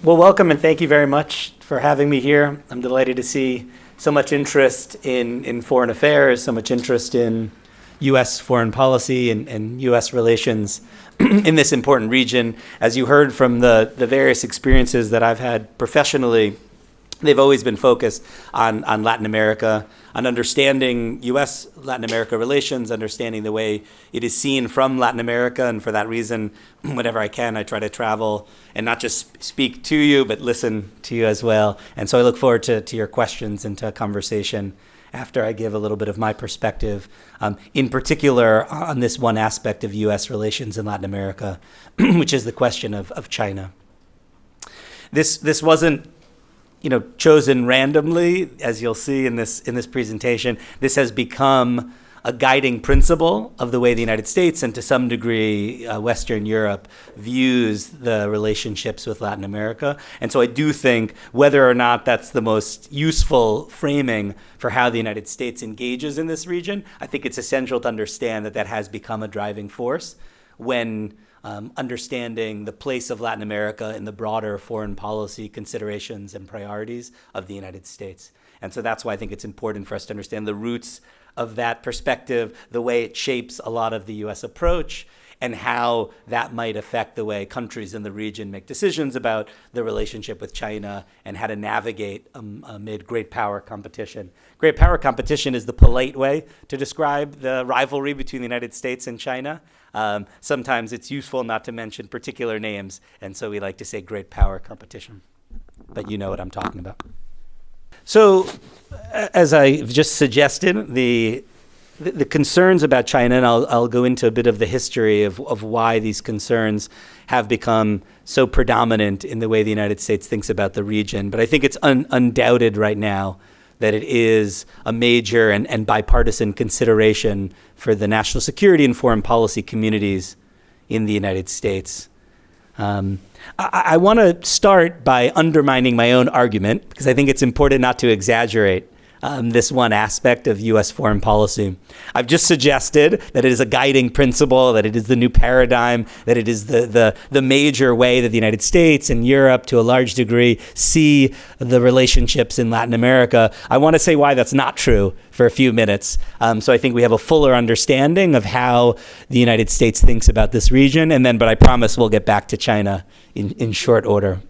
Well, welcome and thank you very much for having me here. I'm delighted to see so much interest in foreign affairs, so much interest in U.S. foreign policy and U.S. relations in this important region. As you heard from the various experiences that I've had professionally, they've always been focused on Latin America, on understanding U.S.-Latin America relations, understanding the way it is seen from Latin America. And for that reason, whenever I can, I try to travel and not just speak to you, but listen to you as well. And so I look forward to your questions and to a conversation after I give a little bit of my perspective, in particular on this one aspect of U.S. relations in Latin America, which is the question of China. This wasn't chosen randomly, as you'll see in this presentation. This has become a guiding principle of the way the United States and to some degree Western Europe views the relationships with Latin America. And so I do think whether or not that's the most useful framing for how the United States engages in this region, I think it's essential to understand that has become a driving force when understanding the place of Latin America in the broader foreign policy considerations and priorities of the United States. And so that's why I think it's important for us to understand the roots of that perspective, the way it shapes a lot of the U.S. approach, and how that might affect the way countries in the region make decisions about the relationship with China and how to navigate amid great power competition. Great power competition is the polite way to describe the rivalry between the United States and China. Sometimes it's useful not to mention particular names, and so we like to say great power competition. But you know what I'm talking about. So, as I've just suggested, the concerns about China, and I'll go into a bit of the history of why these concerns have become so predominant in the way the United States thinks about the region. But I think it's undoubted right now that it is a major and bipartisan consideration for the national security and foreign policy communities in the United States. I want to start by undermining my own argument, because I think it's important not to exaggerate this one aspect of U.S. foreign policy. I've just suggested that it is a guiding principle, that it is the new paradigm, that it is the major way that the United States and Europe, to a large degree, see the relationships in Latin America. I want to say why that's not true for a few minutes. So I think we have a fuller understanding of how the United States thinks about this region, but I promise we'll get back to China in short order.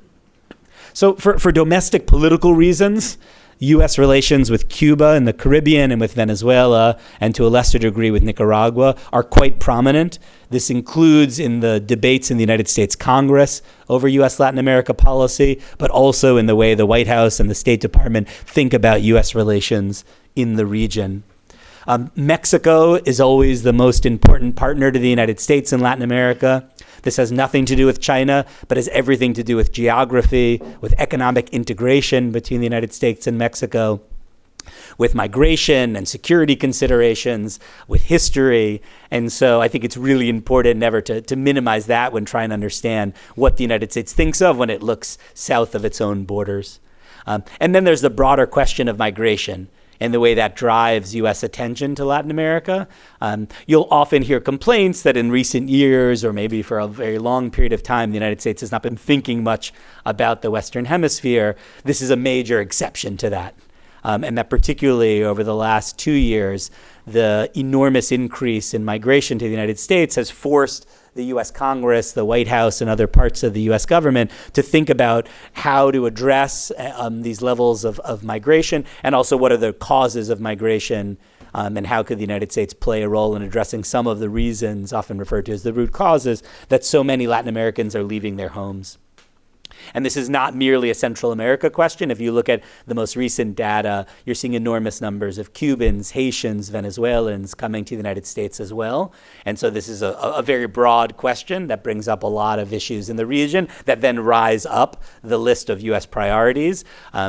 So for domestic political reasons, U.S. relations with Cuba and the Caribbean and with Venezuela, and to a lesser degree with Nicaragua, are quite prominent. This includes in the debates in the United States Congress over U.S. Latin America policy, but also in the way the White House and the State Department think about U.S. relations in the region. Mexico is always the most important partner to the United States in Latin America. This has nothing to do with China, but has everything to do with geography, with economic integration between the United States and Mexico, with migration and security considerations, with history. And so I think it's really important never to minimize that when trying to understand what the United States thinks of when it looks south of its own borders. And then there's the broader question of migration and the way that drives U.S. attention to Latin America. You'll often hear complaints that in recent years, or maybe for a very long period of time, the United States has not been thinking much about the Western Hemisphere. This is a major exception to that. And that particularly over the last 2 years, the enormous increase in migration to the United States has forced the U.S. Congress, the White House, and other parts of the U.S. government to think about how to address these levels of migration, and also what are the causes of migration, and how could the United States play a role in addressing some of the reasons, often referred to as the root causes, that so many Latin Americans are leaving their homes. And this is not merely a Central America question. If you look at the most recent data, you're seeing enormous numbers of Cubans, Haitians, Venezuelans coming to the United States as well. And so this is a very broad question that brings up a lot of issues in the region that then rise up the list of U.S. priorities,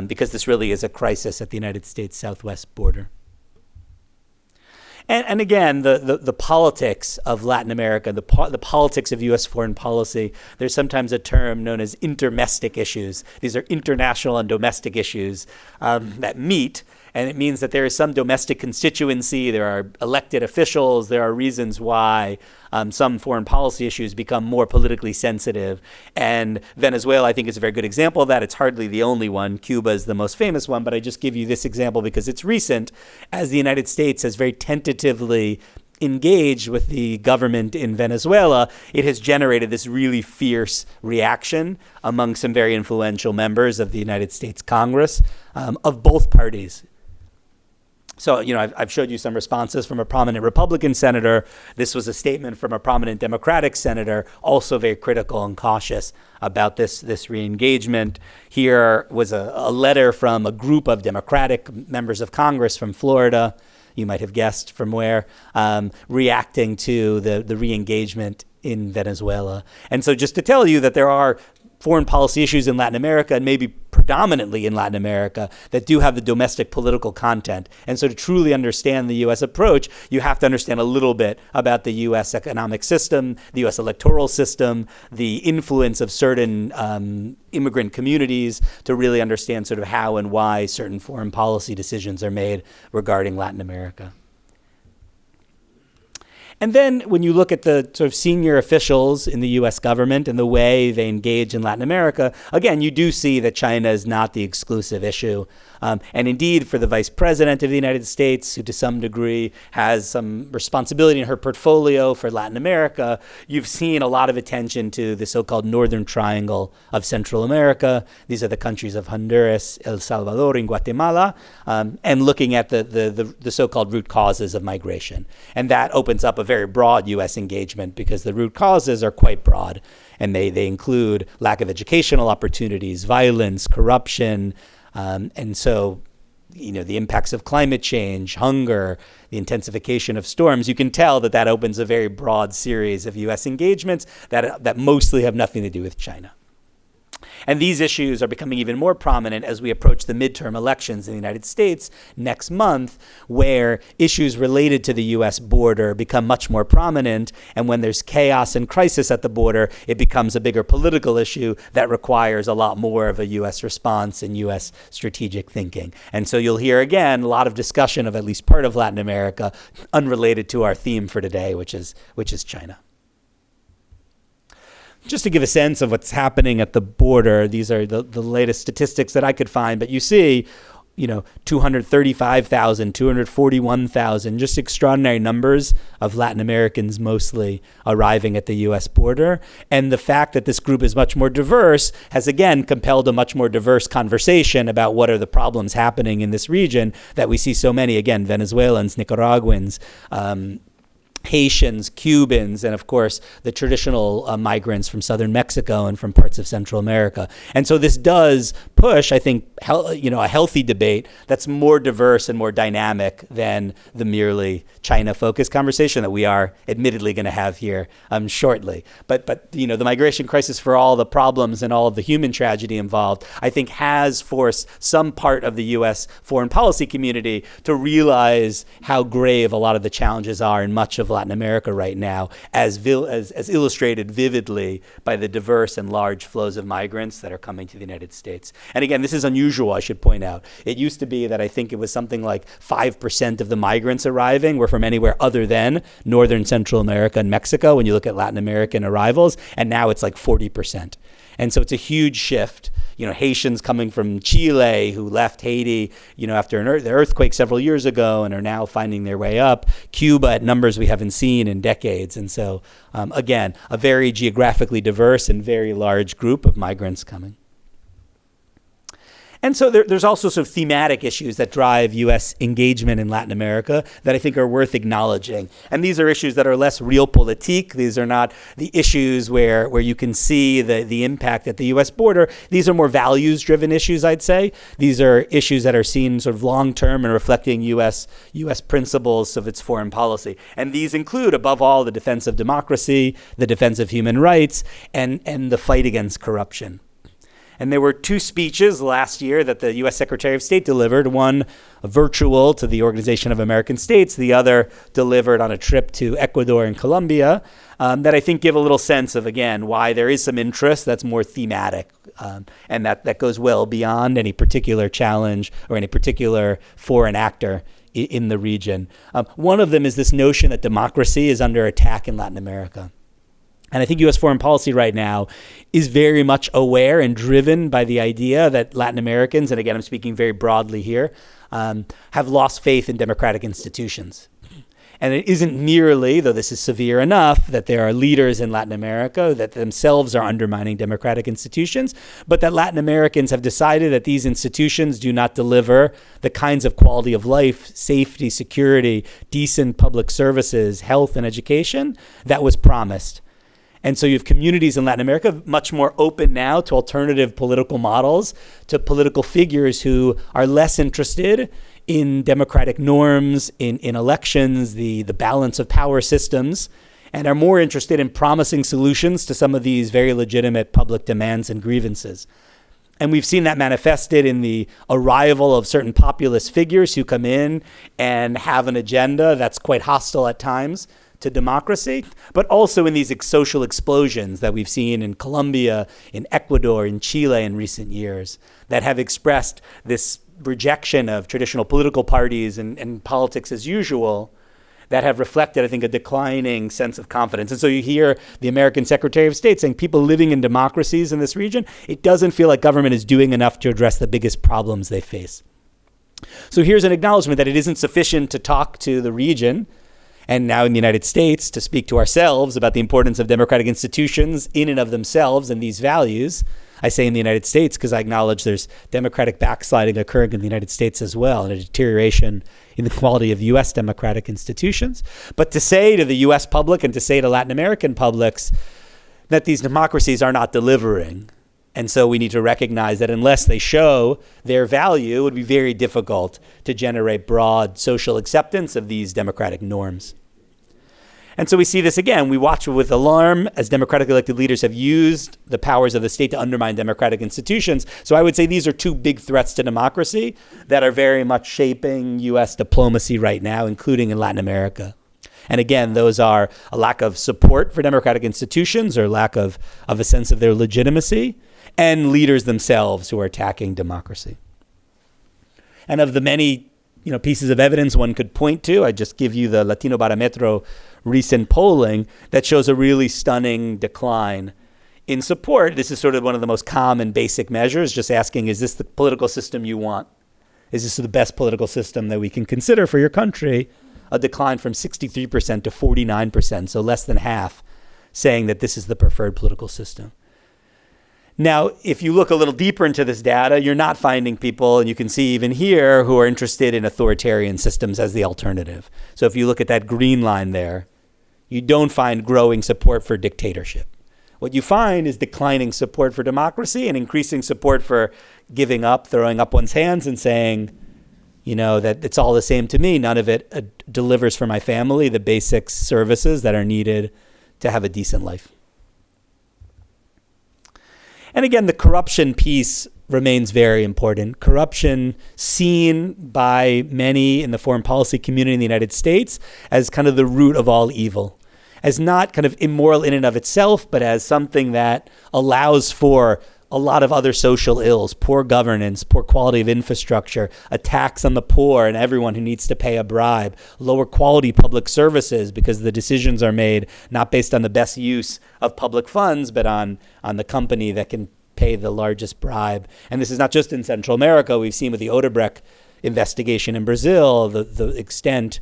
because this really is a crisis at the United States southwest border. And again, the politics of Latin America, the politics of U.S. foreign policy, there's sometimes a term known as intermustic issues. These are international and domestic issues that meet And it means that there is some domestic constituency, there are elected officials, there are reasons why some foreign policy issues become more politically sensitive. And Venezuela, I think, is a very good example of that. It's hardly the only one. Cuba is the most famous one, but I just give you this example because it's recent, as the United States has very tentatively engaged with the government in Venezuela. It has generated this really fierce reaction among some very influential members of the United States Congress of both parties. So, I've showed you some responses from a prominent Republican senator. This was a statement from a prominent Democratic senator, also very critical and cautious about this re-engagement. Here was a letter from a group of Democratic members of Congress from Florida, you might have guessed from where, reacting to the re-engagement in Venezuela. And so just to tell you that there are foreign policy issues in Latin America, and maybe predominantly in Latin America, that do have the domestic political content. And so to truly understand the U.S. approach, you have to understand a little bit about the U.S. economic system, the U.S. electoral system, the influence of certain immigrant communities, to really understand sort of how and why certain foreign policy decisions are made regarding Latin America. And then when you look at the sort of senior officials in the U.S. government and the way they engage in Latin America, again, you do see that China is not the exclusive issue. And indeed, for the vice president of the United States, who to some degree has some responsibility in her portfolio for Latin America, you've seen a lot of attention to the so-called Northern Triangle of Central America. These are the countries of Honduras, El Salvador, and Guatemala, and looking at the so-called root causes of migration. And that opens up a very broad U.S. engagement because the root causes are quite broad. And they include lack of educational opportunities, violence, corruption, and so, the impacts of climate change, hunger, the intensification of storms. You can tell that opens a very broad series of U.S. engagements that mostly have nothing to do with China. And these issues are becoming even more prominent as we approach the midterm elections in the United States next month, where issues related to the U.S. border become much more prominent. And when there's chaos and crisis at the border, it becomes a bigger political issue that requires a lot more of a U.S. response and U.S. strategic thinking. And so you'll hear, again, a lot of discussion of at least part of Latin America unrelated to our theme for today, which is China. Just to give a sense of what's happening at the border, these are the latest statistics that I could find, but you see, 235,000, 241,000, just extraordinary numbers of Latin Americans mostly arriving at the U.S. border. And the fact that this group is much more diverse has, again, compelled a much more diverse conversation about what are the problems happening in this region that we see so many, again, Venezuelans, Nicaraguans, Haitians, Cubans, and of course the traditional migrants from southern Mexico and from parts of Central America. And so this does push, I think, a healthy debate that's more diverse and more dynamic than the merely China-focused conversation that we are admittedly going to have here shortly. But the migration crisis, for all the problems and all of the human tragedy involved, I think has forced some part of the U.S. foreign policy community to realize how grave a lot of the challenges are in much of Latin America right now, as illustrated vividly by the diverse and large flows of migrants that are coming to the United States. And again, this is unusual, I should point out. It used to be that I think it was something like 5% of the migrants arriving were from anywhere other than Northern Central America and Mexico when you look at Latin American arrivals, and now it's like 40%. And so it's a huge shift. Haitians coming from Chile who left Haiti, after the earthquake several years ago and are now finding their way up. Cuba at numbers we haven't seen in decades. And so, again, a very geographically diverse and very large group of migrants coming. And so there's also sort of thematic issues that drive U.S. engagement in Latin America that I think are worth acknowledging. And these are issues that are less realpolitik. These are not the issues where you can see the impact at the U.S. border. These are more values-driven issues, I'd say. These are issues that are seen sort of long-term and reflecting U.S. principles of its foreign policy. And these include, above all, the defense of democracy, the defense of human rights, and the fight against corruption. And there were two speeches last year that the U.S. Secretary of State delivered, one virtual to the Organization of American States, the other delivered on a trip to Ecuador and Colombia, that I think give a little sense of, again, why there is some interest that's more thematic, and that goes well beyond any particular challenge or any particular foreign actor in the region. One of them is this notion that democracy is under attack in Latin America. And I think U.S. foreign policy right now is very much aware and driven by the idea that Latin Americans, and again, I'm speaking very broadly here, have lost faith in democratic institutions. And it isn't merely, though this is severe enough, that there are leaders in Latin America that themselves are undermining democratic institutions, but that Latin Americans have decided that these institutions do not deliver the kinds of quality of life, safety, security, decent public services, health, and education that was promised. And so you have communities in Latin America much more open now to alternative political models, to political figures who are less interested in democratic norms, in elections, the balance of power systems, and are more interested in promising solutions to some of these very legitimate public demands and grievances. And we've seen that manifested in the arrival of certain populist figures who come in and have an agenda that's quite hostile at times to democracy, but also in these social explosions that we've seen in Colombia, in Ecuador, in Chile in recent years that have expressed this rejection of traditional political parties and politics as usual that have reflected, I think, a declining sense of confidence. And so you hear the American Secretary of State saying people living in democracies in this region, it doesn't feel like government is doing enough to address the biggest problems they face. So here's an acknowledgement that it isn't sufficient to talk to the region and now in the United States to speak to ourselves about the importance of democratic institutions in and of themselves and these values. I say in the United States because I acknowledge there's democratic backsliding occurring in the United States as well, and a deterioration in the quality of U.S. democratic institutions. But to say to the U.S. public and to say to Latin American publics that these democracies are not delivering, and so we need to recognize that unless they show their value, it would be very difficult to generate broad social acceptance of these democratic norms. And so we see this again. We watch with alarm as democratically elected leaders have used the powers of the state to undermine democratic institutions. So I would say these are two big threats to democracy that are very much shaping U.S. diplomacy right now, including in Latin America. And again, those are a lack of support for democratic institutions or lack of a sense of their legitimacy, and leaders themselves who are attacking democracy. And of the many pieces of evidence one could point to, I just give you the Latino Barometro recent polling that shows a really stunning decline in support. This is sort of one of the most common basic measures, just asking, is this the political system you want? Is this the best political system that we can consider for your country? A decline from 63% to 49%, so less than half, saying that this is the preferred political system. Now, if you look a little deeper into this data, you're not finding people, and you can see even here, who are interested in authoritarian systems as the alternative. So if you look at that green line there, you don't find growing support for dictatorship. What you find is declining support for democracy and increasing support for giving up, throwing up one's hands and saying, that it's all the same to me. None of it delivers for my family the basic services that are needed to have a decent life. And again, the corruption piece remains very important. Corruption seen by many in the foreign policy community in the United States as kind of the root of all evil, as not kind of immoral in and of itself, but as something that allows for a lot of other social ills, poor governance, poor quality of infrastructure, attacks on the poor and everyone who needs to pay a bribe, lower quality public services because the decisions are made not based on the best use of public funds, but on the company that can pay the largest bribe. And this is not just in Central America. We've seen with the Odebrecht investigation in Brazil, the extent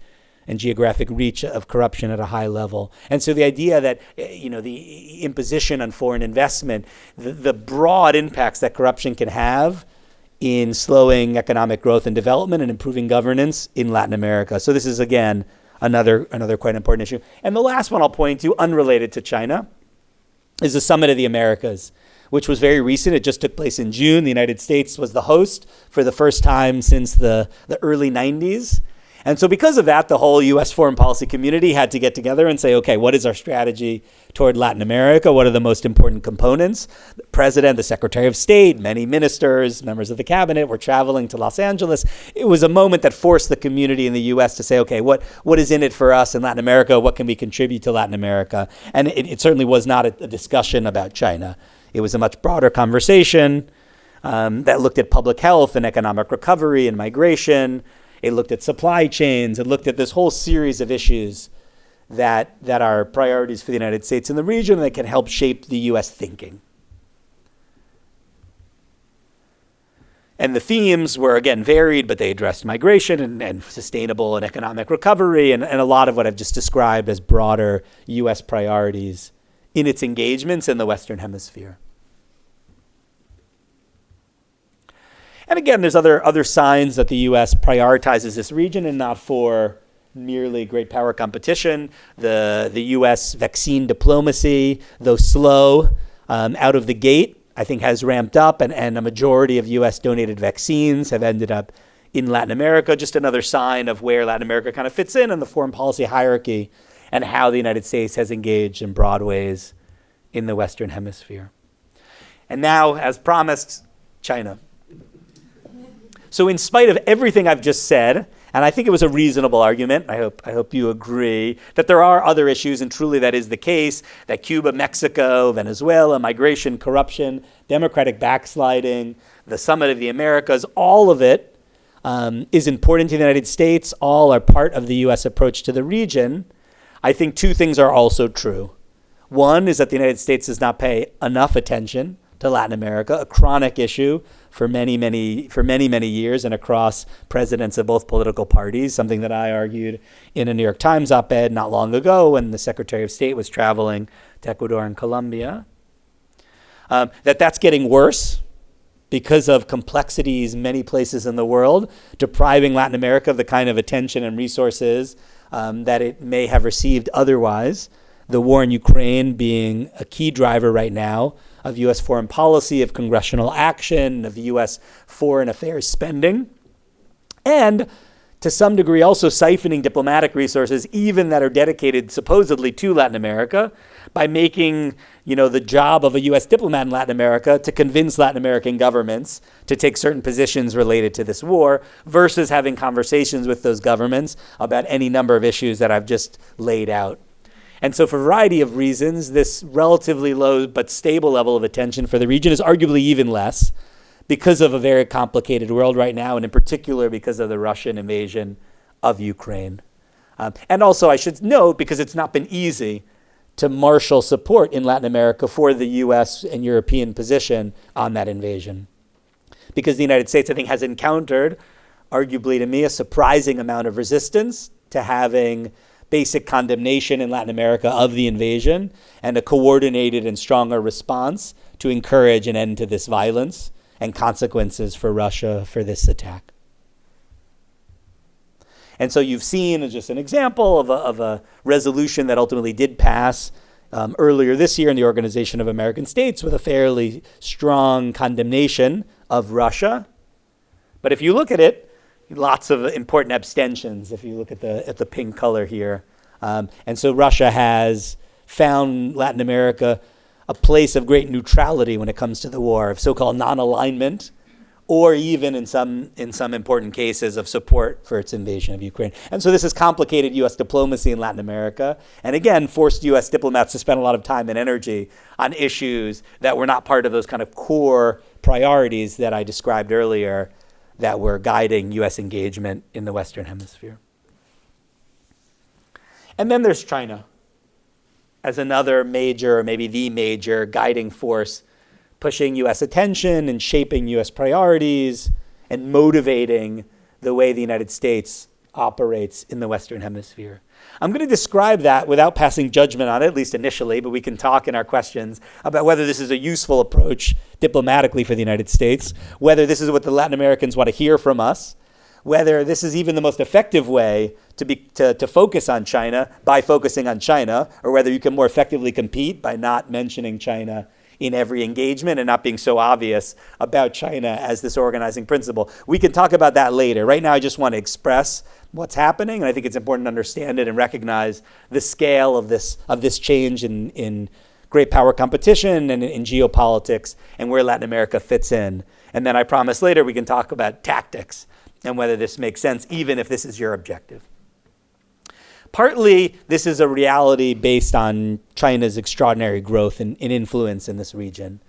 and geographic reach of corruption at a high level. And so the idea that, the imposition on foreign investment, the broad impacts that corruption can have in slowing economic growth and development and improving governance in Latin America. So this is, again, another quite important issue. And the last one I'll point to, unrelated to China, is the Summit of the Americas, which was very recent. It just took place in June. The United States was the host for the first time since the early 90s. And so because of that, the whole U.S. foreign policy community had to get together and say, okay, what is our strategy toward Latin America? What are the most important components? The president, the secretary of state, many ministers, members of the cabinet were traveling to Los Angeles. It was a moment that forced the community in the U.S. to say, okay, what is in it for us in Latin America? What can we contribute to Latin America? And it certainly was not a discussion about China. It was a much broader conversation that looked at public health and economic recovery and migration. It looked at supply chains. It looked at this whole series of issues that are priorities for the United States in the region that can help shape the U.S. thinking. And the themes were, again, varied, but they addressed migration and sustainable and economic recovery and a lot of what I've just described as broader U.S. priorities in its engagements in the Western Hemisphere. And again, there's other signs that the U.S. prioritizes this region and not for merely great power competition. The U.S. vaccine diplomacy, though slow out of the gate, I think has ramped up, and a majority of U.S. donated vaccines have ended up in Latin America. Just another sign of where Latin America kind of fits in the foreign policy hierarchy and how the United States has engaged in broad ways in the Western Hemisphere. And now, as promised, China. So in spite of everything I've just said, and I think it was a reasonable argument, I hope you agree, that there are other issues, and truly that is the case, that Cuba, Mexico, Venezuela, migration, corruption, democratic backsliding, the Summit of the Americas, all of it is important to the United States, all are part of the U.S. approach to the region. I think two things are also true. One is that the United States does not pay enough attention to Latin America, a chronic issue for many years and across presidents of both political parties, something that I argued in a New York Times op-ed not long ago when the Secretary of State was traveling to Ecuador and Colombia. That's getting worse because of complexities many places in the world, depriving Latin America of the kind of attention and resources that it may have received otherwise. The war in Ukraine being a key driver right now of U.S. foreign policy, of congressional action, of U.S. foreign affairs spending, and to some degree also siphoning diplomatic resources, even that are dedicated supposedly to Latin America, by making the job of a U.S. diplomat in Latin America to convince Latin American governments to take certain positions related to this war, versus having conversations with those governments about any number of issues that I've just laid out. And so for a variety of reasons, this relatively low but stable level of attention for the region is arguably even less because of a very complicated world right now, and in particular because of the Russian invasion of Ukraine. And also I should note, because it's not been easy to marshal support in Latin America for the U.S. and European position on that invasion. Because the United States, I think, has encountered, arguably to me, a surprising amount of resistance to having basic condemnation in Latin America of the invasion and a coordinated and stronger response to encourage an end to this violence and consequences for Russia for this attack. And so you've seen, as just an example of a resolution that ultimately did pass earlier this year in the Organization of American States with a fairly strong condemnation of Russia. But if you look at it, lots of important abstentions if you look at the pink color here. And so Russia has found Latin America a place of great neutrality when it comes to the war, of so-called non-alignment, or even in some important cases of support for its invasion of Ukraine. And so this has complicated U.S. diplomacy in Latin America, and again, forced U.S. diplomats to spend a lot of time and energy on issues that were not part of those kind of core priorities that I described earlier that were guiding U.S. engagement in the Western Hemisphere. And then there's China as another major, or maybe the major, guiding force, pushing U.S. attention and shaping U.S. priorities and motivating the way the United States operates in the Western Hemisphere. I'm going to describe that without passing judgment on it, at least initially, but we can talk in our questions about whether this is a useful approach diplomatically for the United States, whether this is what the Latin Americans want to hear from us, whether this is even the most effective way to focus on China by focusing on China, or whether you can more effectively compete by not mentioning China in every engagement and not being so obvious about China as this organizing principle. We can talk about that later. Right now, I just want to express what's happening, and I think it's important to understand it and recognize the scale of this change in great power competition and in geopolitics and where Latin America fits in. And then I promise later we can talk about tactics and whether this makes sense, even if this is your objective. Partly, this is a reality based on China's extraordinary growth and influence in this region.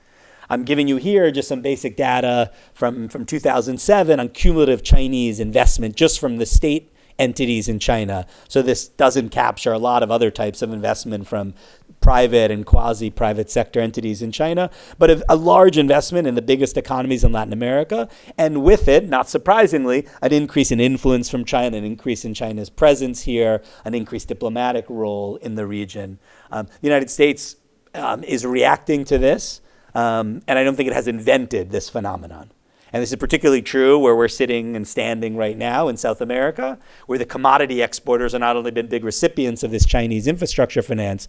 I'm giving you here just some basic data from 2007 on cumulative Chinese investment just from the state entities in China. So this doesn't capture a lot of other types of investment from private and quasi-private sector entities in China, but a large investment in the biggest economies in Latin America, and with it, not surprisingly, an increase in influence from China, an increase in China's presence here, an increased diplomatic role in the region. The United States is reacting to this, and I don't think it has invented this phenomenon. And this is particularly true where we're sitting and standing right now in South America, where the commodity exporters have not only been big recipients of this Chinese infrastructure finance,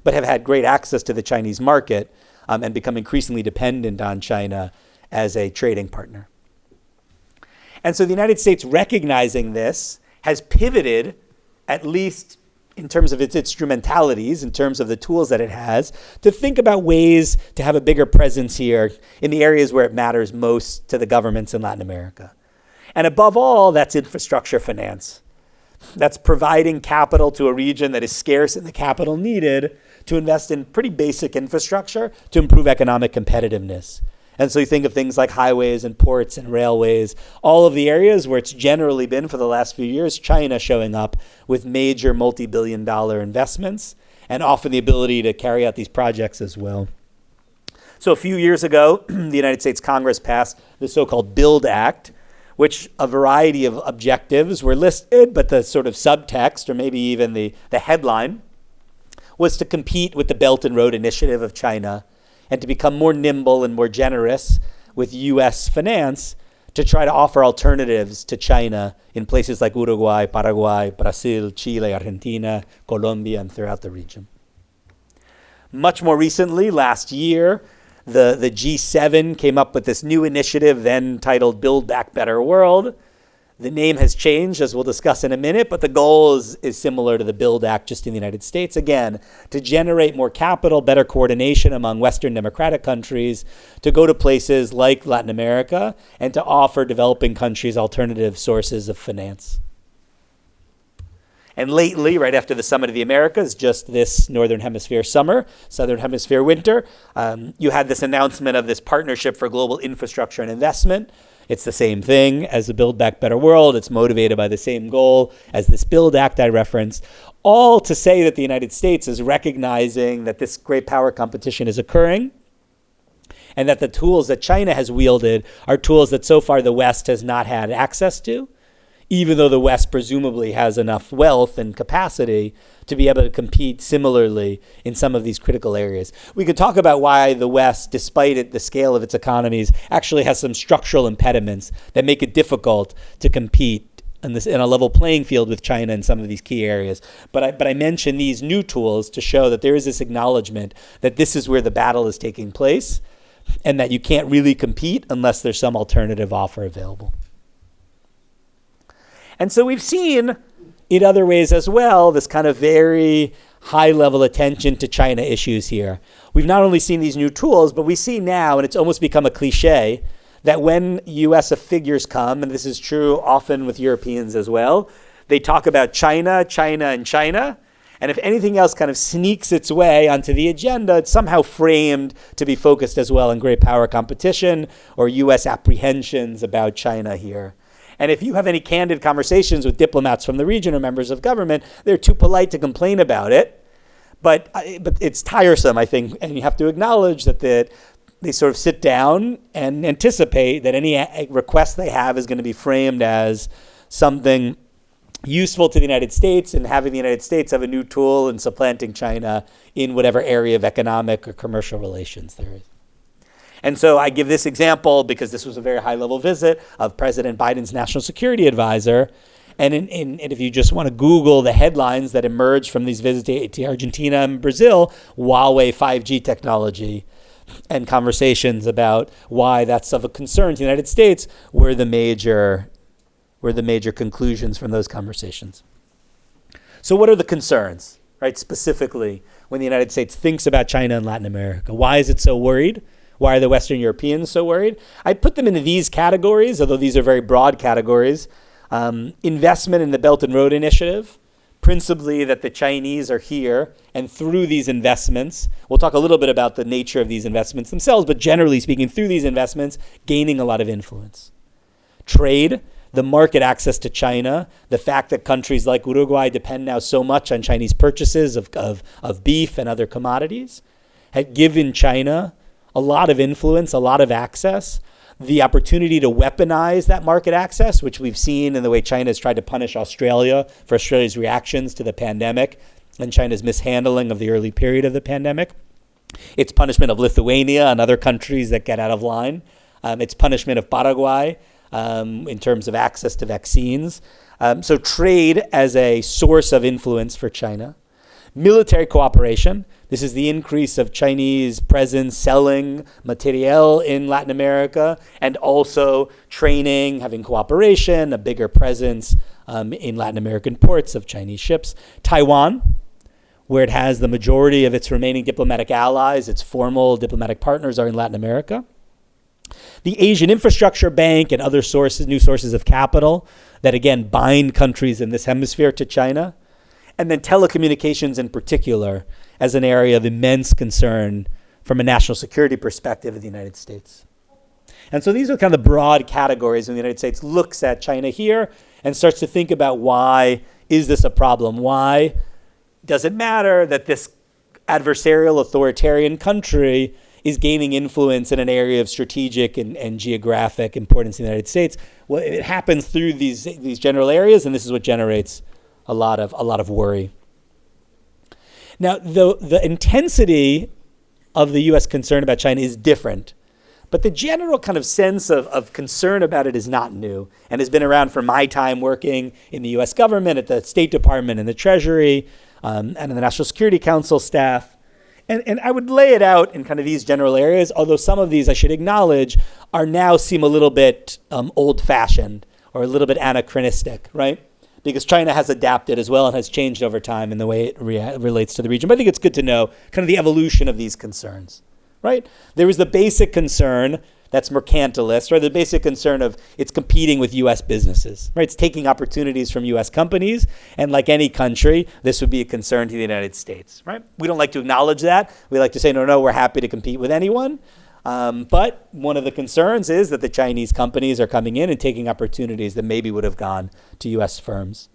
but have had great access to the Chinese market and become increasingly dependent on China as a trading partner. And so the United States, recognizing this, has pivoted, at least in terms of its instrumentalities, in terms of the tools that it has, to think about ways to have a bigger presence here in the areas where it matters most to the governments in Latin America. And above all, that's infrastructure finance. That's providing capital to a region that is scarce in the capital needed to invest in pretty basic infrastructure to improve economic competitiveness. And so you think of things like highways and ports and railways, all of the areas where it's generally been for the last few years, China showing up with major multi-billion-dollar investments and often the ability to carry out these projects as well. So a few years ago, the United States Congress passed the so-called BUILD Act, which a variety of objectives were listed, but the sort of subtext, or maybe even the headline, was to compete with the Belt and Road Initiative of China and to become more nimble and more generous with U.S. finance to try to offer alternatives to China in places like Uruguay, Paraguay, Brazil, Chile, Argentina, Colombia, and throughout the region. Much more recently, last year, the G7 came up with this new initiative then titled Build Back Better World. The name has changed, as we'll discuss in a minute, but the goal is similar to the BUILD Act, just in the United States. Again, to generate more capital, better coordination among Western democratic countries, to go to places like Latin America, and to offer developing countries alternative sources of finance. And lately, right after the Summit of the Americas, just this Northern Hemisphere summer, Southern Hemisphere winter, you had this announcement of this Partnership for Global Infrastructure and Investment. It's the same thing as the Build Back Better World. It's motivated by the same goal as this BUILD Act I referenced, all to say that the United States is recognizing that this great power competition is occurring and that the tools that China has wielded are tools that so far the West has not had access to, even though the West presumably has enough wealth and capacity to be able to compete similarly in some of these critical areas. We could talk about why the West, despite the scale of its economies, actually has some structural impediments that make it difficult to compete in a level playing field with China in some of these key areas. But I mention these new tools to show that there is this acknowledgement that this is where the battle is taking place and that you can't really compete unless there's some alternative offer available. And so we've seen in other ways as well this kind of very high-level attention to China issues here. We've not only seen these new tools, but we see now, and it's almost become a cliche, that when U.S. figures come, and this is true often with Europeans as well, they talk about China, China, and China. And if anything else kind of sneaks its way onto the agenda, it's somehow framed to be focused as well on great power competition or U.S. apprehensions about China here. And if you have any candid conversations with diplomats from the region or members of government, they're too polite to complain about it. But it's tiresome, I think, and you have to acknowledge that they sort of sit down and anticipate that any request they have is going to be framed as something useful to the United States and having the United States have a new tool in supplanting China in whatever area of economic or commercial relations there is. And so I give this example because this was a very high-level visit of President Biden's national security advisor. And if you just want to Google the headlines that emerged from these visits to Argentina and Brazil, Huawei 5G technology, and conversations about why that's of a concern to the United States were the major conclusions from those conversations. So what are the concerns, right, specifically when the United States thinks about China and Latin America? Why is it so worried? Why are the Western Europeans so worried? I put them into these categories, although these are very broad categories. Investment in the Belt and Road Initiative, principally that the Chinese are here, and through these investments, we'll talk a little bit about the nature of these investments themselves, but generally speaking, through these investments, gaining a lot of influence. Trade, the market access to China, the fact that countries like Uruguay depend now so much on Chinese purchases of beef and other commodities, had given China a lot of influence, a lot of access, the opportunity to weaponize that market access, which we've seen in the way China has tried to punish Australia for Australia's reactions to the pandemic and China's mishandling of the early period of the pandemic. Its punishment of Lithuania and other countries that get out of line. Its punishment of Paraguay in terms of access to vaccines. So trade as a source of influence for China. Military cooperation. This is the increase of Chinese presence selling materiel in Latin America and also training, having cooperation, a bigger presence in Latin American ports of Chinese ships. Taiwan, where it has the majority of its remaining diplomatic allies, its formal diplomatic partners are in Latin America. The Asian Infrastructure Bank and other sources, new sources of capital that again bind countries in this hemisphere to China. And then telecommunications in particular as an area of immense concern from a national security perspective of the United States. And so these are kind of the broad categories when the United States looks at China here and starts to think about why is this a problem? Why does it matter that this adversarial authoritarian country is gaining influence in an area of strategic and geographic importance in the United States? Well, it happens through these general areas, and this is what generates a lot of worry. Now, the intensity of the U.S. concern about China is different, but the general kind of sense of concern about it is not new and has been around for my time working in the U.S. government, at the State Department and the Treasury, and in the National Security Council staff. And I would lay it out in kind of these general areas, although some of these, I should acknowledge, seem a little bit old-fashioned or a little bit anachronistic, right? Because China has adapted as well and has changed over time in the way it relates to the region. But I think it's good to know kind of the evolution of these concerns, right? There is the basic concern that's mercantilist, right? The basic concern of it's competing with U.S. businesses, right? It's taking opportunities from U.S. companies. And like any country, this would be a concern to the United States, right? We don't like to acknowledge that. We like to say, no, we're happy to compete with anyone. But one of the concerns is that the Chinese companies are coming in and taking opportunities that maybe would have gone to U.S. firms.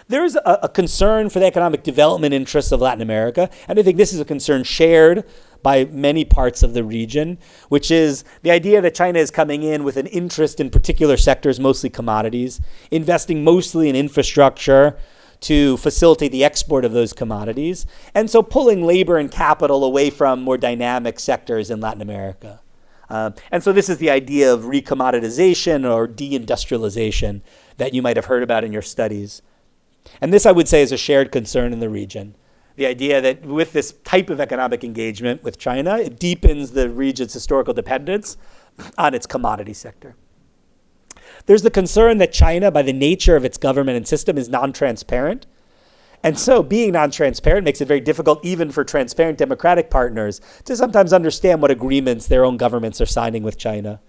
There's a concern for the economic development interests of Latin America, and I think this is a concern shared by many parts of the region, which is the idea that China is coming in with an interest in particular sectors, mostly commodities, investing mostly in infrastructure to facilitate the export of those commodities, and so pulling labor and capital away from more dynamic sectors in Latin America. And so this is the idea of recommoditization or deindustrialization that you might have heard about in your studies. And this, I would say, is a shared concern in the region. The idea that with this type of economic engagement with China, it deepens the region's historical dependence on its commodity sector. There's the concern that China, by the nature of its government and system, is non-transparent. And so being non-transparent makes it very difficult, even for transparent democratic partners, to sometimes understand what agreements their own governments are signing with China.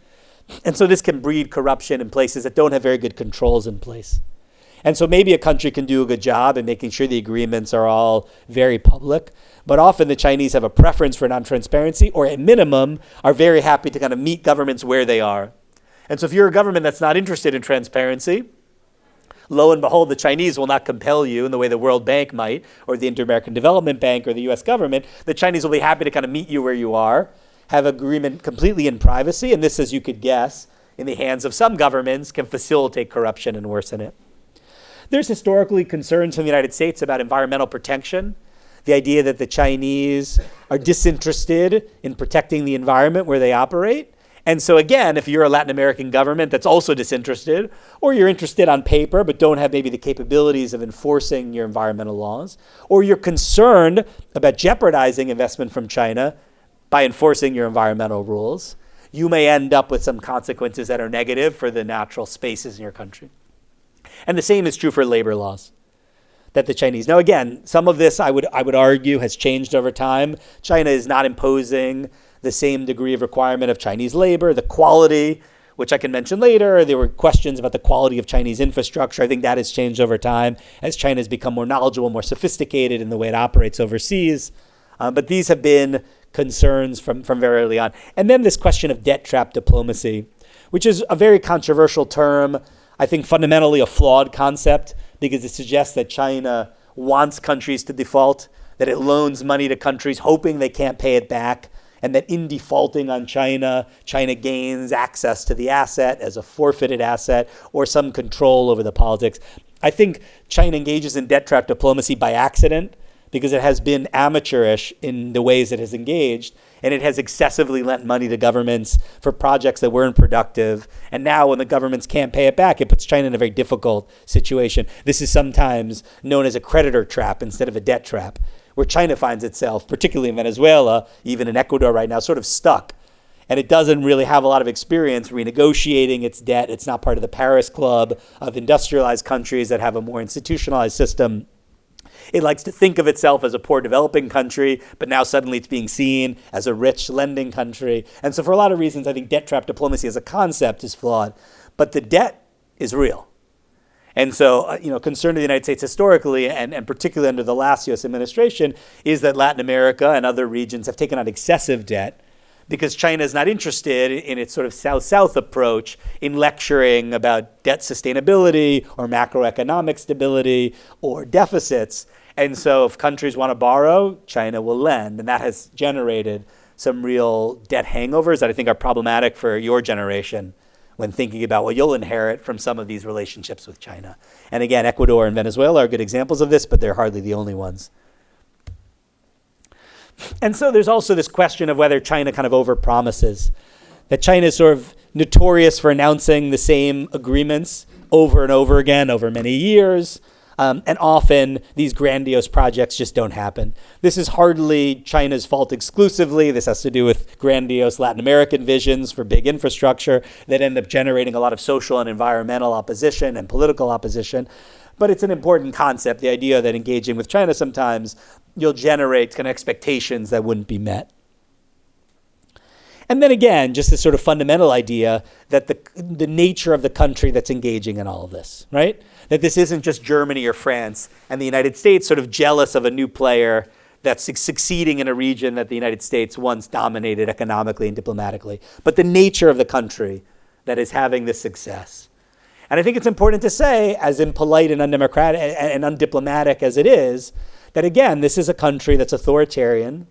And so this can breed corruption in places that don't have very good controls in place. And so maybe a country can do a good job in making sure the agreements are all very public, but often the Chinese have a preference for non-transparency, or at minimum are very happy to kind of meet governments where they are. And so if you're a government that's not interested in transparency, lo and behold, the Chinese will not compel you in the way the World Bank might, or the Inter-American Development Bank, or the U.S. government. The Chinese will be happy to kind of meet you where you are, have agreement completely in privacy, and this, as you could guess, in the hands of some governments, can facilitate corruption and worsen it. There's historically concerns from the United States about environmental protection, the idea that the Chinese are disinterested in protecting the environment where they operate. And so again, if you're a Latin American government that's also disinterested, or you're interested on paper but don't have maybe the capabilities of enforcing your environmental laws, or you're concerned about jeopardizing investment from China, by enforcing your environmental rules, you may end up with some consequences that are negative for the natural spaces in your country. And the same is true for labor laws that the Chinese. Now, again, some of this I would argue has changed over time. China is not imposing the same degree of requirement of Chinese labor, the quality, which I can mention later. There were questions about the quality of Chinese infrastructure. I think that has changed over time as China has become more knowledgeable, more sophisticated in the way it operates overseas. But these have been concerns from very early on. And then this question of debt trap diplomacy, which is a very controversial term, I think fundamentally a flawed concept, because it suggests that China wants countries to default, that it loans money to countries hoping they can't pay it back, and that in defaulting on China, China gains access to the asset as a forfeited asset or some control over the politics. I think China engages in debt trap diplomacy by accident because it has been amateurish in the ways it has engaged, and it has excessively lent money to governments for projects that weren't productive. And now when the governments can't pay it back, it puts China in a very difficult situation. This is sometimes known as a creditor trap instead of a debt trap, where China finds itself, particularly in Venezuela, even in Ecuador right now, sort of stuck. And it doesn't really have a lot of experience renegotiating its debt. It's not part of the Paris Club of industrialized countries that have a more institutionalized system. It likes to think of itself as a poor developing country, but now suddenly it's being seen as a rich lending country. And so for a lot of reasons, I think debt trap diplomacy as a concept is flawed. But the debt is real. And so, concern of the United States historically, and particularly under the last U.S. administration, is that Latin America and other regions have taken on excessive debt because China is not interested in its sort of South-South approach in lecturing about debt sustainability or macroeconomic stability or deficits. And so if countries want to borrow, China will lend. And that has generated some real debt hangovers that I think are problematic for your generation when thinking about what you'll inherit from some of these relationships with China. And again, Ecuador and Venezuela are good examples of this, but they're hardly the only ones. And so there's also this question of whether China kind of overpromises, that China is sort of notorious for announcing the same agreements over and over again over many years. And often these grandiose projects just don't happen. This is hardly China's fault exclusively. This has to do with grandiose Latin American visions for big infrastructure that end up generating a lot of social and environmental opposition and political opposition. But it's an important concept, the idea that engaging with China sometimes you'll generate kind of expectations that wouldn't be met. And then again, just this sort of fundamental idea that the nature of the country that's engaging in all of this, right? That this isn't just Germany or France and the United States sort of jealous of a new player that's succeeding in a region that the United States once dominated economically and diplomatically, but the nature of the country that is having this success. And I think it's important to say, as impolite and undemocratic and undiplomatic as it is, that again, this is a country that's authoritarian,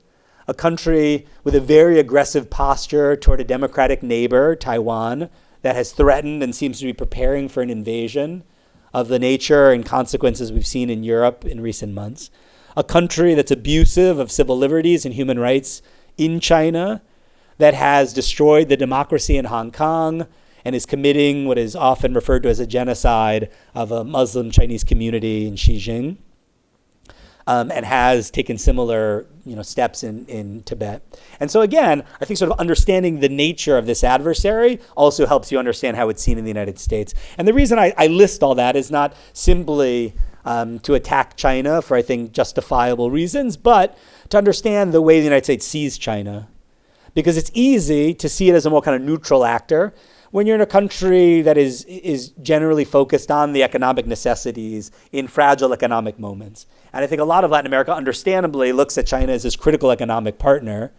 a country with a very aggressive posture toward a democratic neighbor, Taiwan, that has threatened and seems to be preparing for an invasion of the nature and consequences we've seen in Europe in recent months. A country that's abusive of civil liberties and human rights in China, that has destroyed the democracy in Hong Kong and is committing what is often referred to as a genocide of a Muslim Chinese community in Xinjiang. And has taken similar steps in Tibet. And so again, I think sort of understanding the nature of this adversary also helps you understand how it's seen in the United States. And the reason I list all that is not simply to attack China for, I think, justifiable reasons, but to understand the way the United States sees China. Because it's easy to see it as a more kind of neutral actor when you're in a country that is generally focused on the economic necessities in fragile economic moments. And I think a lot of Latin America understandably looks at China as this critical economic partner,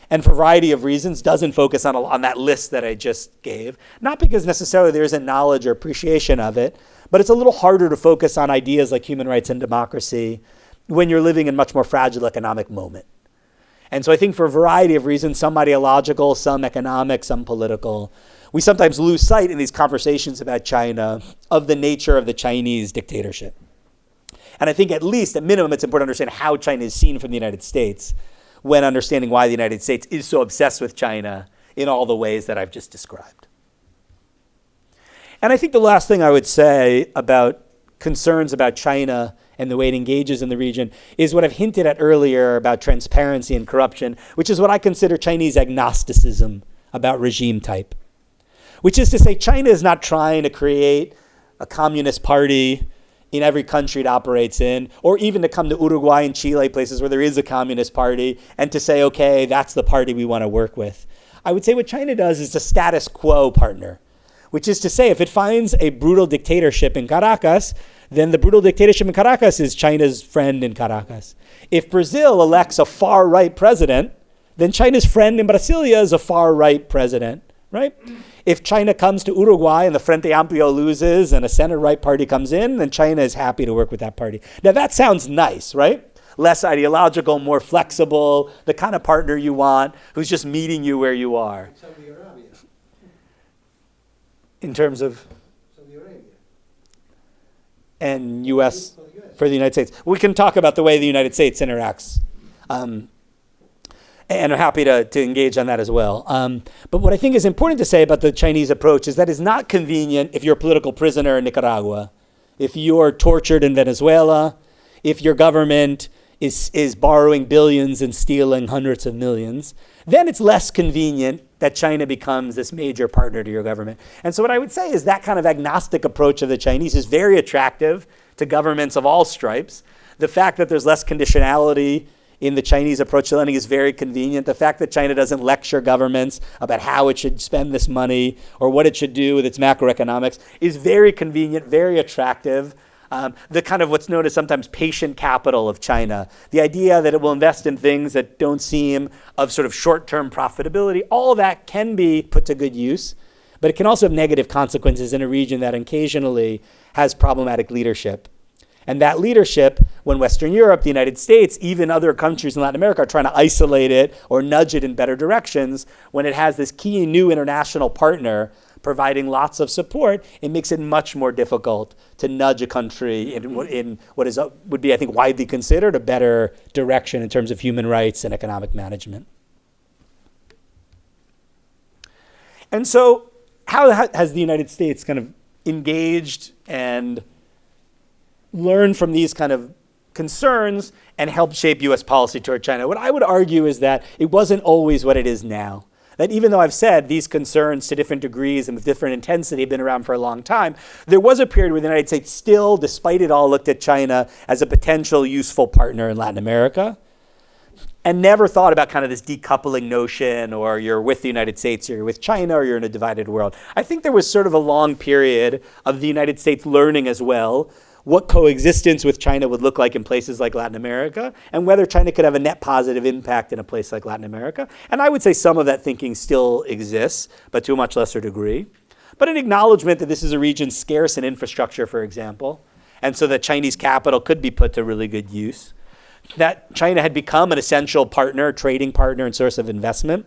and for a variety of reasons doesn't focus on that list that I just gave. Not because necessarily there isn't knowledge or appreciation of it, but it's a little harder to focus on ideas like human rights and democracy when you're living in much more fragile economic moment. And so I think for a variety of reasons, some ideological, some economic, some political, we sometimes lose sight in these conversations about China of the nature of the Chinese dictatorship. And I think at least, at minimum, it's important to understand how China is seen from the United States when understanding why the United States is so obsessed with China in all the ways that I've just described. And I think the last thing I would say about concerns about China and the way it engages in the region is what I've hinted at earlier about transparency and corruption, which is what I consider Chinese agnosticism about regime type. Which is to say, China is not trying to create a communist party in every country it operates in, or even to come to Uruguay and Chile, places where there is a communist party, and to say, okay, that's the party we want to work with. I would say what China does is a status quo partner, which is to say, if it finds a brutal dictatorship in Caracas, then the brutal dictatorship in Caracas is China's friend in Caracas. If Brazil elects a far-right president, then China's friend in Brasilia is a far-right president, right? If China comes to Uruguay and the Frente Amplio loses and a center-right party comes in, then China is happy to work with that party. Now that sounds nice, right? Less ideological, more flexible, the kind of partner you want, who's just meeting you where you are. Saudi Arabia. In terms of? Saudi Arabia. And U.S. for the United States. We can talk about the way the United States interacts. And I'm happy to engage on that as well. But what I think is important to say about the Chinese approach is that it's not convenient if you're a political prisoner in Nicaragua, if you're tortured in Venezuela, if your government is borrowing billions and stealing hundreds of millions. Then it's less convenient that China becomes this major partner to your government. And so what I would say is that kind of agnostic approach of the Chinese is very attractive to governments of all stripes. The fact that there's less conditionality in the Chinese approach to lending is very convenient. The fact that China doesn't lecture governments about how it should spend this money or what it should do with its macroeconomics is very convenient, very attractive. The kind of what's known as sometimes patient capital of China, the idea that it will invest in things that don't seem of sort of short-term profitability, all that can be put to good use, but it can also have negative consequences in a region that occasionally has problematic leadership. And that leadership, when Western Europe, the United States, even other countries in Latin America are trying to isolate it or nudge it in better directions, when it has this key new international partner providing lots of support, it makes it much more difficult to nudge a country in what would be, I think, widely considered a better direction in terms of human rights and economic management. And so how has the United States kind of engaged and learn from these kind of concerns and help shape U.S. policy toward China? What I would argue is that it wasn't always what it is now. That even though I've said these concerns to different degrees and with different intensity have been around for a long time, there was a period where the United States still, despite it all, looked at China as a potential useful partner in Latin America and never thought about kind of this decoupling notion or you're with the United States or you're with China or you're in a divided world. I think there was sort of a long period of the United States learning as well what coexistence with China would look like in places like Latin America, and whether China could have a net positive impact in a place like Latin America. And I would say some of that thinking still exists, but to a much lesser degree. But an acknowledgement that this is a region scarce in infrastructure, for example, and so that Chinese capital could be put to really good use. That China had become an essential partner, trading partner, and source of investment.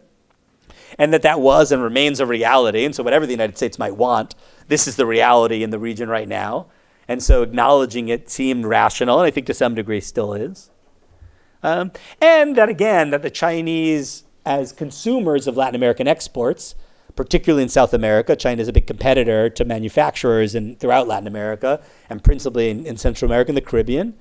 And that was and remains a reality. And so whatever the United States might want, this is the reality in the region right now. And so acknowledging it seemed rational, and I think to some degree still is. And that again, that the Chinese, as consumers of Latin American exports, particularly in South America, China is a big competitor to manufacturers throughout Latin America, and principally in Central America and the Caribbean.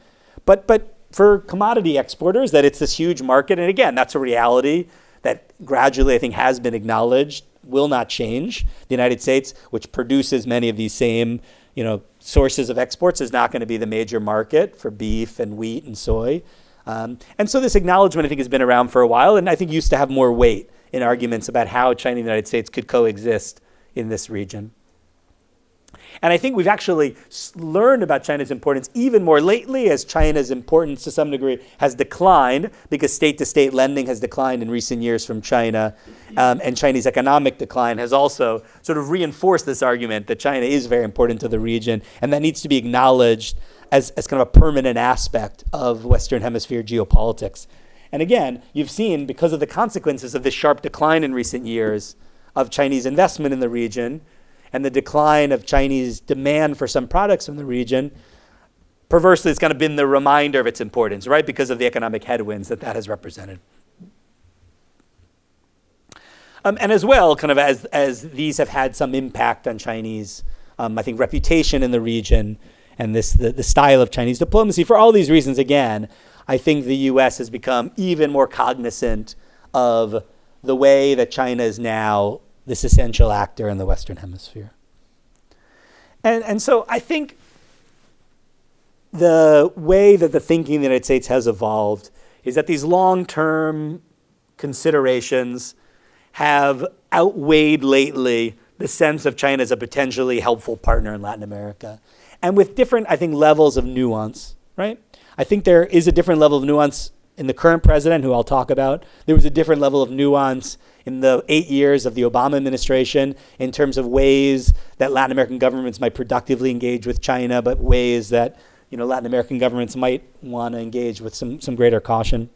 But for commodity exporters, that it's this huge market, and again, that's a reality that gradually I think has been acknowledged, will not change. The United States, which produces many of these same sources of exports, is not going to be the major market for beef and wheat and soy. And so this acknowledgement, I think, has been around for a while, and I think used to have more weight in arguments about how China and the United States could coexist in this region. And I think we've actually learned about China's importance even more lately as China's importance to some degree has declined because state-to-state lending has declined in recent years from China. And Chinese economic decline has also sort of reinforced this argument that China is very important to the region and that needs to be acknowledged as kind of a permanent aspect of Western Hemisphere geopolitics. And again, you've seen, because of the consequences of this sharp decline in recent years of Chinese investment in the region, and the decline of Chinese demand for some products from the region, perversely, it's kind of been the reminder of its importance, right? Because of the economic headwinds that has represented. And as well, kind of as these have had some impact on Chinese, I think, reputation in the region and the style of Chinese diplomacy. For all these reasons, again, I think the U.S. has become even more cognizant of the way that China is now this essential actor in the Western Hemisphere. And so I think the way that the thinking in the United States has evolved is that these long-term considerations have outweighed lately the sense of China as a potentially helpful partner in Latin America. And with different, I think, levels of nuance, right? I think there is a different level of nuance in the current president, who I'll talk about. There was a different level of nuance in the 8 years of the Obama administration in terms of ways that Latin American governments might productively engage with China, but ways that Latin American governments might want to engage with some greater caution.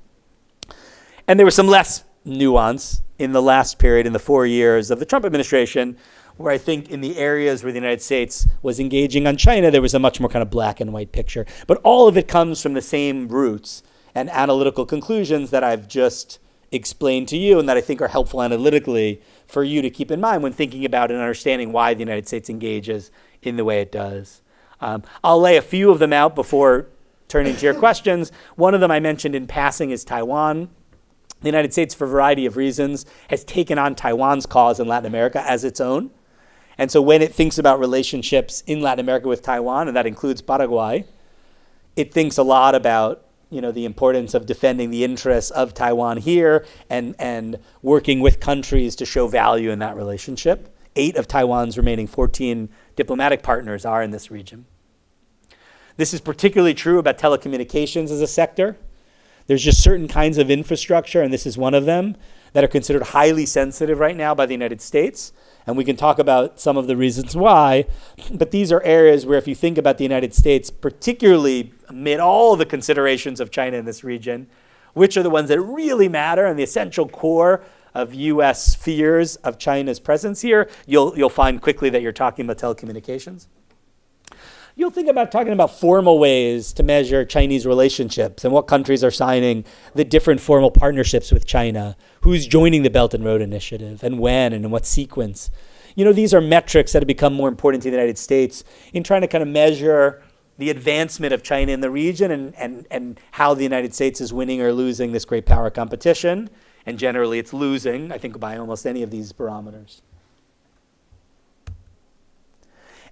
And there was some less nuance in the last period, in the 4 years of the Trump administration, where I think in the areas where the United States was engaging on China, there was a much more kind of black and white picture. But all of it comes from the same roots and analytical conclusions that I've just explained to you and that I think are helpful analytically for you to keep in mind when thinking about and understanding why the United States engages in the way it does. I'll lay a few of them out before turning to your questions. One of them I mentioned in passing is Taiwan. The United States, for a variety of reasons, has taken on Taiwan's cause in Latin America as its own. And so when it thinks about relationships in Latin America with Taiwan, and that includes Paraguay, it thinks a lot about the importance of defending the interests of Taiwan here and working with countries to show value in that relationship. 8 of Taiwan's remaining 14 diplomatic partners are in this region. This is particularly true about telecommunications as a sector. There's just certain kinds of infrastructure, and this is one of them, that are considered highly sensitive right now by the United States. And we can talk about some of the reasons why. But these are areas where if you think about the United States, particularly amid all the considerations of China in this region, which are the ones that really matter and the essential core of U.S. fears of China's presence here, you'll find quickly that you're talking about telecommunications. You'll think about talking about formal ways to measure Chinese relationships and what countries are signing the different formal partnerships with China, who's joining the Belt and Road Initiative, and when and in what sequence. These are metrics that have become more important to the United States in trying to kind of measure the advancement of China in the region and how the United States is winning or losing this great power competition. And generally it's losing, I think, by almost any of these barometers.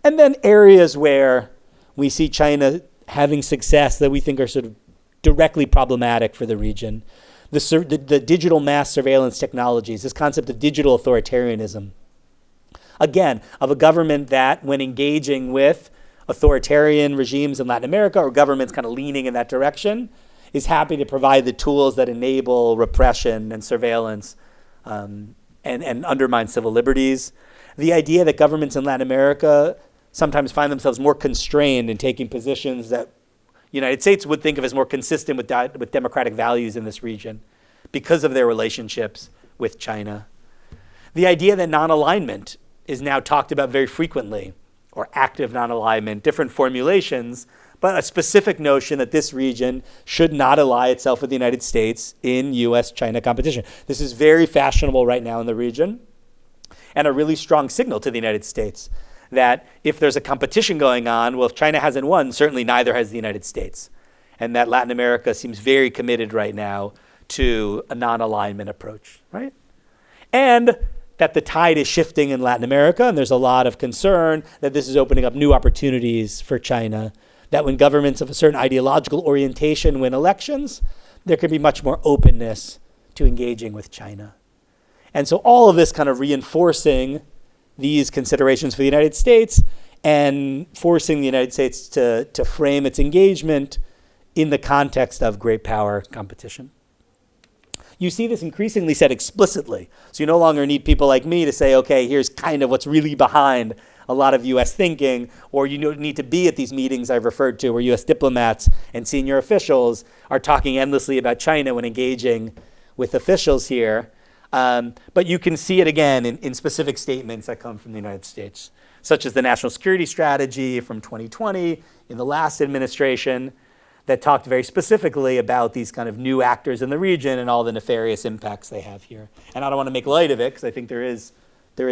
And then areas where we see China having success that we think are sort of directly problematic for the region. The digital mass surveillance technologies, this concept of digital authoritarianism. Again, of a government that, when engaging with authoritarian regimes in Latin America or governments kind of leaning in that direction, is happy to provide the tools that enable repression and surveillance and undermine civil liberties. The idea that governments in Latin America sometimes find themselves more constrained in taking positions that the United States would think of as more consistent with democratic values in this region because of their relationships with China. The idea that non-alignment is now talked about very frequently, or active non-alignment, different formulations, but a specific notion that this region should not ally itself with the United States in U.S.-China competition. This is very fashionable right now in the region and a really strong signal to the United States that if there's a competition going on, well, if China hasn't won, certainly neither has the United States. And that Latin America seems very committed right now to a non-alignment approach, right? And that the tide is shifting in Latin America, and there's a lot of concern that this is opening up new opportunities for China, that when governments of a certain ideological orientation win elections, there can be much more openness to engaging with China. And so all of this kind of reinforcing these considerations for the United States and forcing the United States to frame its engagement in the context of great power competition. You see this increasingly said explicitly. So you no longer need people like me to say, okay, here's kind of what's really behind a lot of U.S. thinking, or you don't need to be at these meetings I've referred to where U.S. diplomats and senior officials are talking endlessly about China when engaging with officials here. But you can see it again in specific statements that come from the United States, such as the National Security Strategy from 2020 in the last administration that talked very specifically about these kind of new actors in the region and all the nefarious impacts they have here. And I don't want to make light of it because I think there is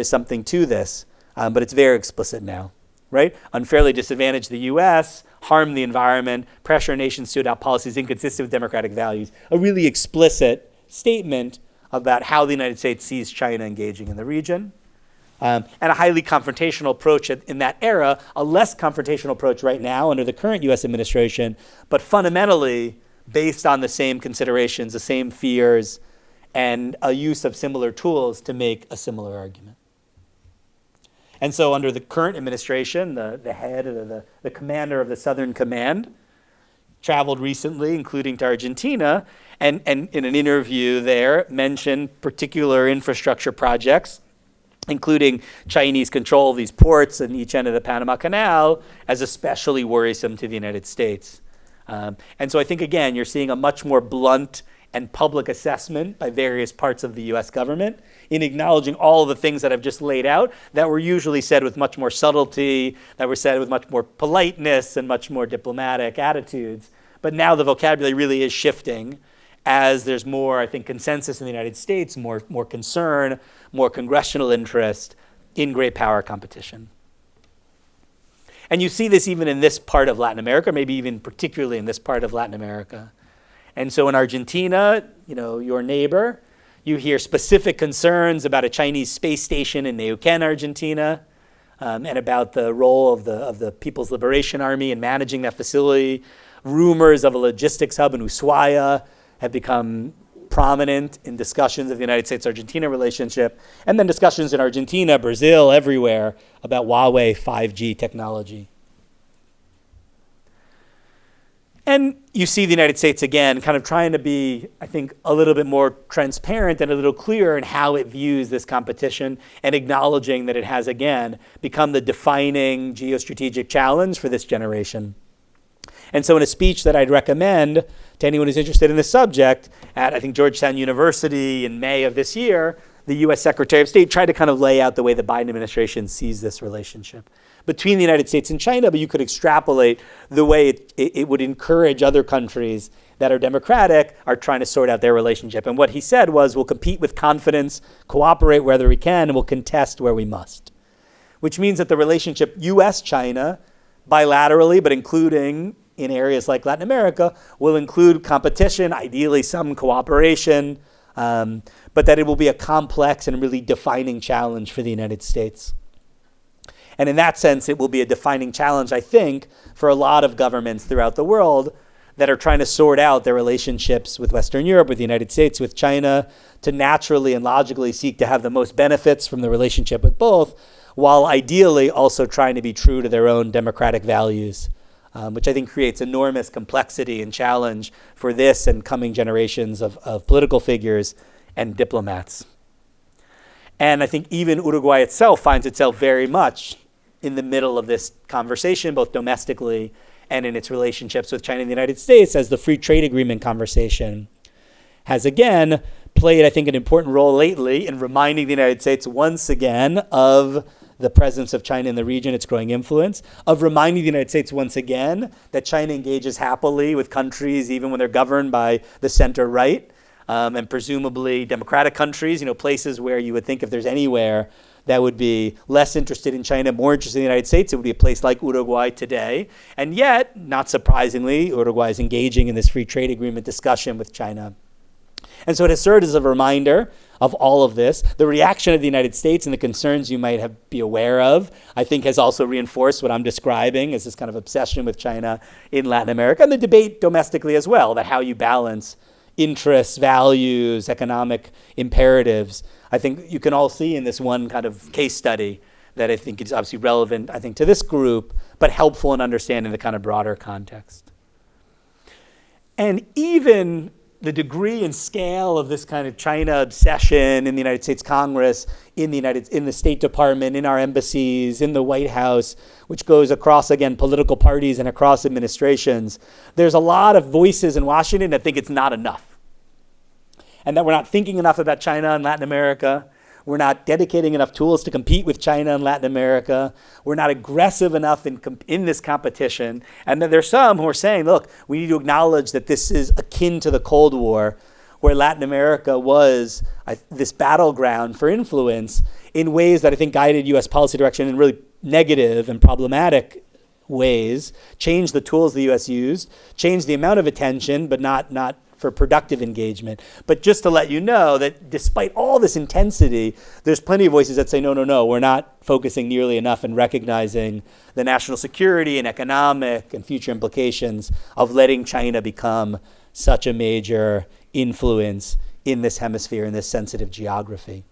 something to this, but it's very explicit now right? Unfairly disadvantage the U.S., harm the environment, pressure nations to adopt policies inconsistent with democratic values. A really explicit statement about how the United States sees China engaging in the region. And a highly confrontational approach in that era, a less confrontational approach right now under the current US administration, but fundamentally based on the same considerations, the same fears, and a use of similar tools to make a similar argument. And so under the current administration, the head, or the commander of the Southern Command, traveled recently, including to Argentina, and in an interview there mentioned particular infrastructure projects, including Chinese control of these ports in each end of the Panama Canal, as especially worrisome to the United States. And so I think, again, you're seeing a much more blunt and public assessment by various parts of the US government in acknowledging all of the things that I've just laid out that were usually said with much more subtlety, that were said with much more politeness and much more diplomatic attitudes. But now the vocabulary really is shifting as there's more, I think, consensus in the United States, more concern, more congressional interest in great power competition. And you see this even in this part of Latin America, maybe even particularly in this part of Latin America. And so in Argentina, your neighbor, you hear specific concerns about a Chinese space station in Neuquén, Argentina, and about the role of the People's Liberation Army in managing that facility. Rumors of a logistics hub in Ushuaia have become prominent in discussions of the United States-Argentina relationship, and then discussions in Argentina, Brazil, everywhere about Huawei 5G technology. And you see the United States, again, kind of trying to be, I think, a little bit more transparent and a little clearer in how it views this competition and acknowledging that it has, again, become the defining geostrategic challenge for this generation. And so in a speech that I'd recommend to anyone who's interested in this subject at, I think, Georgetown University in May of this year, the U.S. Secretary of State tried to kind of lay out the way the Biden administration sees this relationship between the United States and China, but you could extrapolate the way it would encourage other countries that are democratic are trying to sort out their relationship. And what he said was, we'll compete with confidence, cooperate wherever we can, and we'll contest where we must. Which means that the relationship U.S.-China, bilaterally, but including in areas like Latin America, will include competition, ideally some cooperation, but that it will be a complex and really defining challenge for the United States. And in that sense, it will be a defining challenge, I think, for a lot of governments throughout the world that are trying to sort out their relationships with Western Europe, with the United States, with China, to naturally and logically seek to have the most benefits from the relationship with both, while ideally also trying to be true to their own democratic values, which I think creates enormous complexity and challenge for this and coming generations of political figures and diplomats. And I think even Uruguay itself finds itself very much in the middle of this conversation, both domestically and in its relationships with China and the United States, as the free trade agreement conversation has again played, I think, an important role lately in reminding the United States once again of the presence of China in the region, its growing influence, of reminding the United States once again that China engages happily with countries even when they're governed by the center-right, and presumably democratic countries, places where you would think if there's anywhere that would be less interested in China, more interested in the United States, it would be a place like Uruguay today. And yet, not surprisingly, Uruguay is engaging in this free trade agreement discussion with China. And so it has served as a reminder of all of this. The reaction of the United States and the concerns you might be aware of, I think, has also reinforced what I'm describing as this kind of obsession with China in Latin America, and the debate domestically as well, about how you balance interests, values, economic imperatives. I think you can all see in this one kind of case study that I think is obviously relevant, I think, to this group, but helpful in understanding the kind of broader context. And even the degree and scale of this kind of China obsession in the United States Congress, in the State Department, in our embassies, in the White House, which goes across, again, political parties and across administrations, there's a lot of voices in Washington that think it's not enough. And that we're not thinking enough about China and Latin America. We're not dedicating enough tools to compete with China and Latin America. We're not aggressive enough in this competition. And then there's some who are saying, look, we need to acknowledge that this is akin to the Cold War, where Latin America was this battleground for influence in ways that I think guided U.S. policy direction in really negative and problematic ways, change the tools the U.S. used, change the amount of attention, but not for productive engagement. But just to let you know that despite all this intensity, there's plenty of voices that say, no, we're not focusing nearly enough and recognizing the national security and economic and future implications of letting China become such a major influence in this hemisphere, in this sensitive geography.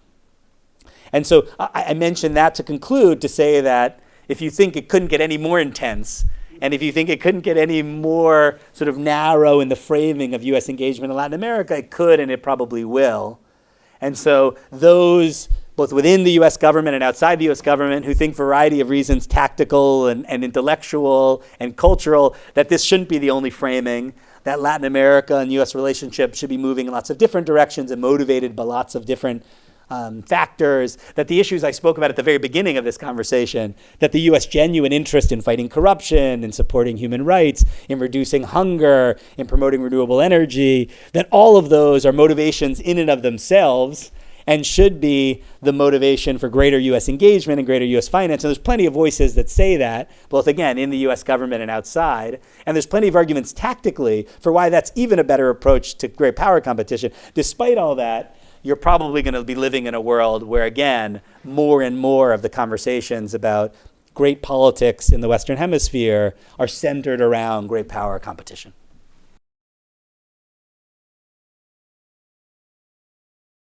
And so I mentioned that to conclude, to say that if you think it couldn't get any more intense, and if you think it couldn't get any more sort of narrow in the framing of U.S. engagement in Latin America, it could and it probably will. And so those, both within the U.S. government and outside the U.S. government, who think for a variety of reasons, tactical and intellectual and cultural, that this shouldn't be the only framing, that Latin America and U.S. relationship should be moving in lots of different directions and motivated by lots of different factors, that the issues I spoke about at the very beginning of this conversation, that the U.S. genuine interest in fighting corruption, in supporting human rights, in reducing hunger, in promoting renewable energy, that all of those are motivations in and of themselves and should be the motivation for greater U.S. engagement and greater U.S. finance. And there's plenty of voices that say that, both, again, in the U.S. government and outside. And there's plenty of arguments tactically for why that's even a better approach to great power competition. Despite all that, you're probably going to be living in a world where, again, more and more of the conversations about great politics in the Western Hemisphere are centered around great power competition.